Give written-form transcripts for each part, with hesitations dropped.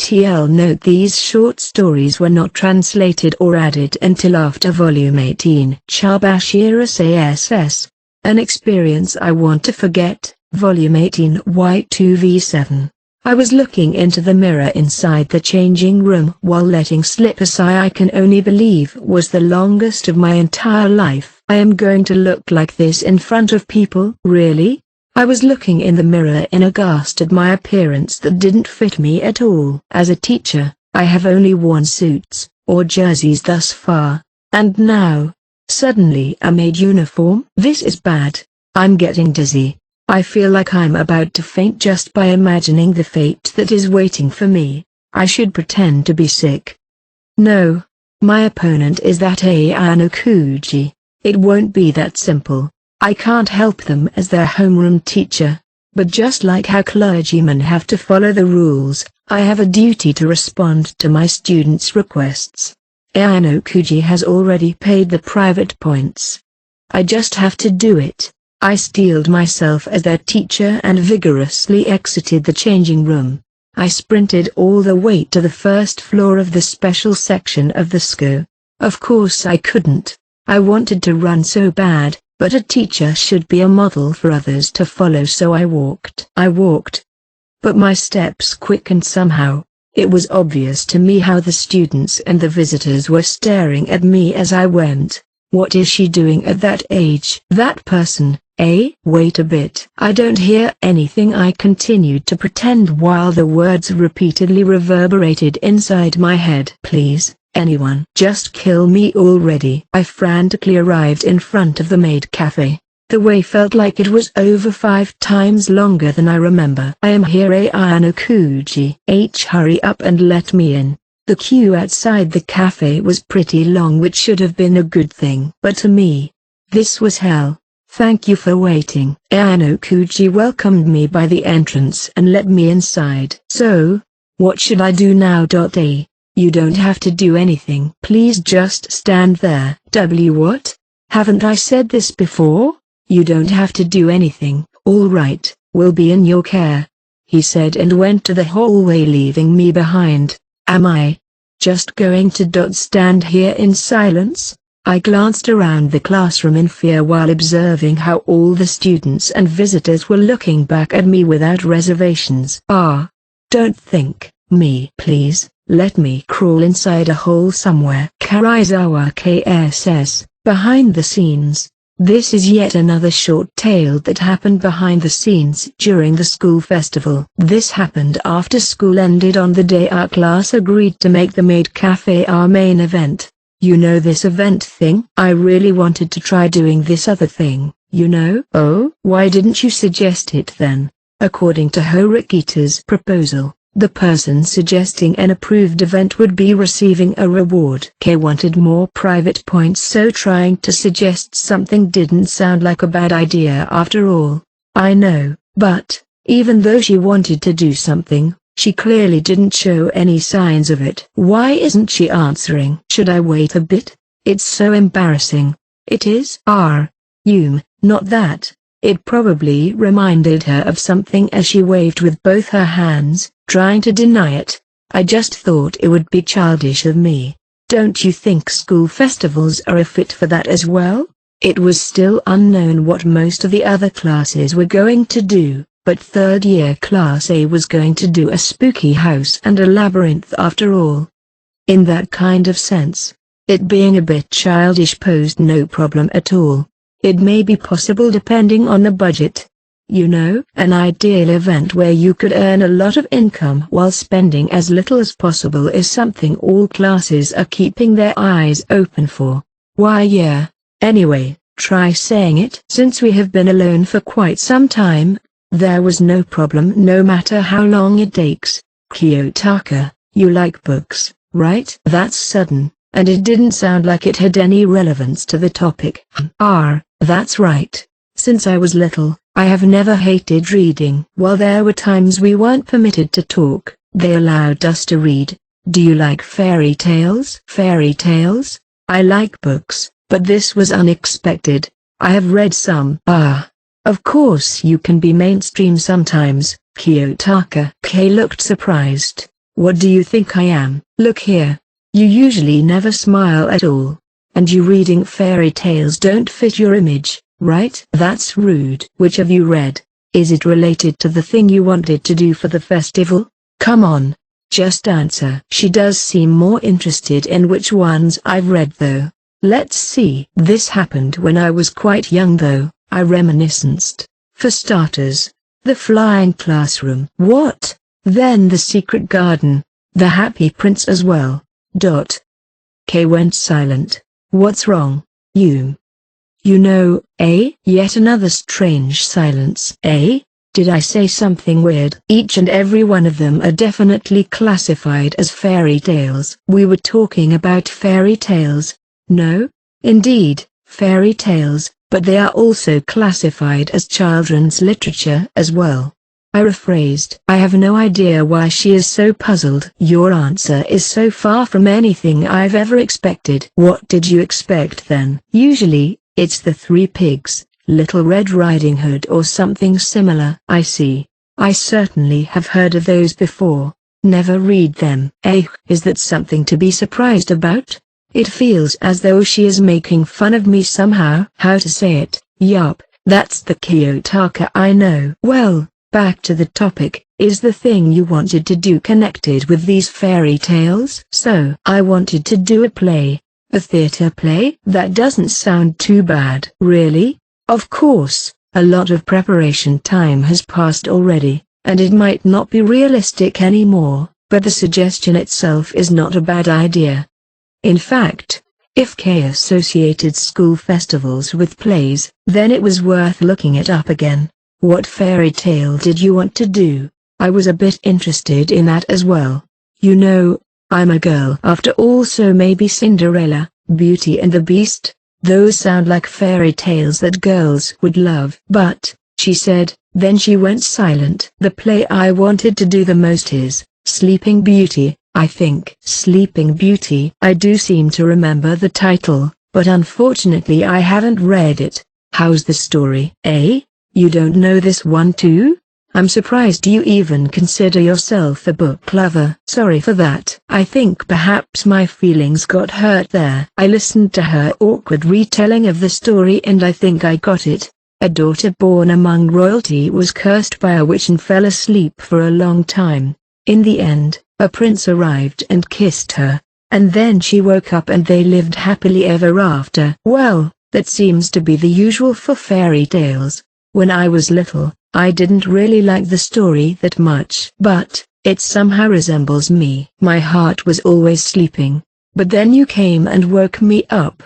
TL note: these short stories were not translated or added until after volume 18. Chabashir SASS. An experience I want to forget, volume 18 Y2V7. I was looking into the mirror inside the changing room while letting slip a sigh I can only believe was the longest of my entire life. I am going to look like this in front of people? Really? I was looking in the mirror in aghast at my appearance that didn't fit me at all. As a teacher, I have only worn suits, or jerseys thus far, and now, suddenly a maid uniform? This is bad. I'm getting dizzy. I feel like I'm about to faint just by imagining the fate that is waiting for me. I should pretend to be sick. No. My opponent is that Ayano Kuji. It won't be that simple. I can't help them as their homeroom teacher. But just like how clergymen have to follow the rules, I have a duty to respond to my students' requests. Ayano Kuji has already paid the private points. I just have to do it. I steeled myself as their teacher and vigorously exited the changing room. I sprinted all the way to the first floor of the special section of the school. Of course I couldn't. I wanted to run so bad, but a teacher should be a model for others to follow, so I walked. But my steps quickened somehow. It was obvious to me how the students and the visitors were staring at me as I went. What is she doing at that age? That person. Wait a bit. I don't hear anything. I continued to pretend while the words repeatedly reverberated inside my head. Please, anyone, just kill me already. I frantically arrived in front of the maid cafe. The way felt like it was over 5 times longer than I remember. I am here, Ayano Kuji. Hurry up and let me in. The queue outside the cafe was pretty long, which should have been a good thing. But to me, this was hell. Thank you for waiting. Ayano Kuji welcomed me by the entrance and let me inside. So, what should I do now? You don't have to do anything. Please just stand there. What? Haven't I said this before? You don't have to do anything. All right, we'll be in your care, he said and went to the hallway, leaving me behind. Am I just going to stand here in silence? I glanced around the classroom in fear while observing how all the students and visitors were looking back at me without reservations. Don't think me, please. Let me crawl inside a hole somewhere. Karizawa KSS. Behind the scenes. This is yet another short tale that happened behind the scenes during the school festival. This happened after school ended on the day our class agreed to make the maid cafe our main event. You know this event thing? I really wanted to try doing this other thing, you know? Oh, why didn't you suggest it then? According to Horikita's proposal, the person suggesting an approved event would be receiving a reward. Kei wanted more private points, so trying to suggest something didn't sound like a bad idea after all. I know, but, even though she wanted to do something, she clearly didn't show any signs of it. Why isn't she answering? Should I wait a bit? It's so embarrassing. It is? Not that. It probably reminded her of something as she waved with both her hands, trying to deny it. I just thought it would be childish of me. Don't you think school festivals are a fit for that as well? It was still unknown what most of the other classes were going to do. But third year Class A was going to do a spooky house and a labyrinth after all. In that kind of sense, it being a bit childish posed no problem at all. It may be possible depending on the budget. You know, an ideal event where you could earn a lot of income while spending as little as possible is something all classes are keeping their eyes open for. Why yeah, anyway, try saying it. Since we have been alone for quite some time, there was no problem no matter how long it takes. Kiyotaka, you like books, right? That's sudden, and it didn't sound like it had any relevance to the topic. That's right. Since I was little, I have never hated reading. While there were times we weren't permitted to talk, they allowed us to read. Do you like fairy tales? Fairy tales? I like books, but this was unexpected. I have read some. Of course you can be mainstream sometimes, Kiyotaka. Kei looked surprised. What do you think I am? Look here. You usually never smile at all. And you reading fairy tales don't fit your image, right? That's rude. Which have you read? Is it related to the thing you wanted to do for the festival? Come on. Just answer. She does seem more interested in which ones I've read though. Let's see. This happened when I was quite young though, I reminisced. For starters, The Flying Classroom. What? Then The Secret Garden. The Happy Prince as well. Kay went silent. What's wrong, you? You know, Yet another strange silence. Did I say something weird? Each and every one of them are definitely classified as fairy tales. We were talking about fairy tales. No? Indeed, fairy tales, but they are also classified as children's literature as well. I rephrased. I have no idea why she is so puzzled. Your answer is so far from anything I've ever expected. What did you expect then? Usually, it's the Three Pigs, Little Red Riding Hood or something similar. I see. I certainly have heard of those before. Never read them. Is that something to be surprised about? It feels as though she is making fun of me somehow. How to say it? Yup, that's the Kiyotaka I know. Well, back to the topic. Is the thing you wanted to do connected with these fairy tales? So, I wanted to do a play. A theater play? That doesn't sound too bad. Really? Of course, a lot of preparation time has passed already, and it might not be realistic anymore, but the suggestion itself is not a bad idea. In fact, if Kay associated school festivals with plays, then it was worth looking it up again. What fairy tale did you want to do? I was a bit interested in that as well. You know, I'm a girl after all, so maybe Cinderella, Beauty and the Beast? Those sound like fairy tales that girls would love. But, she said, then she went silent. The play I wanted to do the most is Sleeping Beauty, I think. Sleeping Beauty. I do seem to remember the title, but unfortunately I haven't read it. How's the story? You don't know this one too? I'm surprised you even consider yourself a book lover. Sorry for that. I think perhaps my feelings got hurt there. I listened to her awkward retelling of the story and I think I got it. A daughter born among royalty was cursed by a witch and fell asleep for a long time. In the end, a prince arrived and kissed her, and then she woke up and they lived happily ever after. Well, that seems to be the usual for fairy tales. When I was little, I didn't really like the story that much, but it somehow resembles me. My heart was always sleeping, but then you came and woke me up,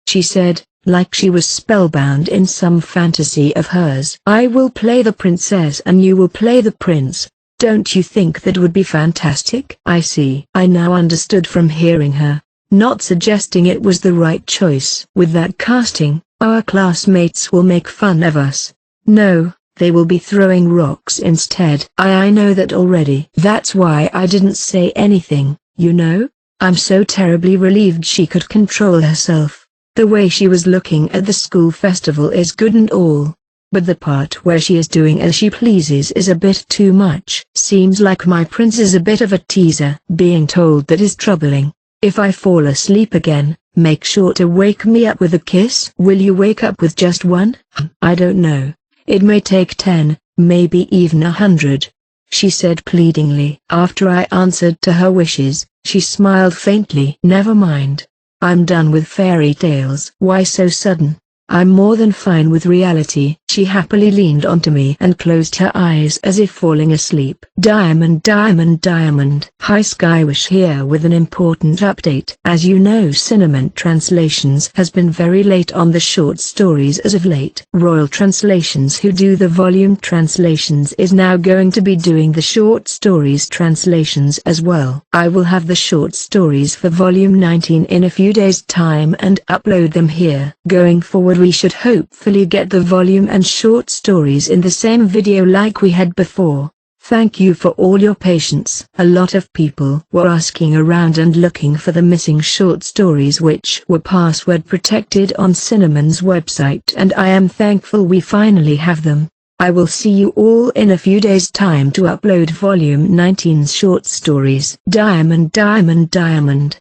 she said, like she was spellbound in some fantasy of hers. I will play the princess and you will play the prince. Don't you think that would be fantastic? I see. I now understood from hearing her, not suggesting it was the right choice. With that casting, our classmates will make fun of us. No, they will be throwing rocks instead. I know that already. That's why I didn't say anything, you know? I'm so terribly relieved she could control herself. The way she was looking at the school festival is good and all, but the part where she is doing as she pleases is a bit too much. Seems like my prince is a bit of a teaser. Being told that is troubling. If I fall asleep again, make sure to wake me up with a kiss. Will you wake up with just one? I don't know. It may take 10, maybe even 100, she said pleadingly. After I answered to her wishes, she smiled faintly. Never mind. I'm done with fairy tales. Why so sudden? I'm more than fine with reality. She happily leaned onto me and closed her eyes as if falling asleep. Diamond, Diamond, Diamond. Hi, Skywish here with an important update. As you know, Cinnamon Translations has been very late on the short stories as of late. Royal Translations, who do the volume translations, is now going to be doing the short stories translations as well. I will have the short stories for volume 19 in a few days' time and upload them here. Going forward, we should hopefully get the volume and short stories in the same video like we had before. Thank you for all your patience. A lot of people were asking around and looking for the missing short stories which were password protected on Cinnamon's website, and I am thankful we finally have them. I will see you all in a few days' time to upload Volume 19's short stories. Diamond, Diamond, Diamond.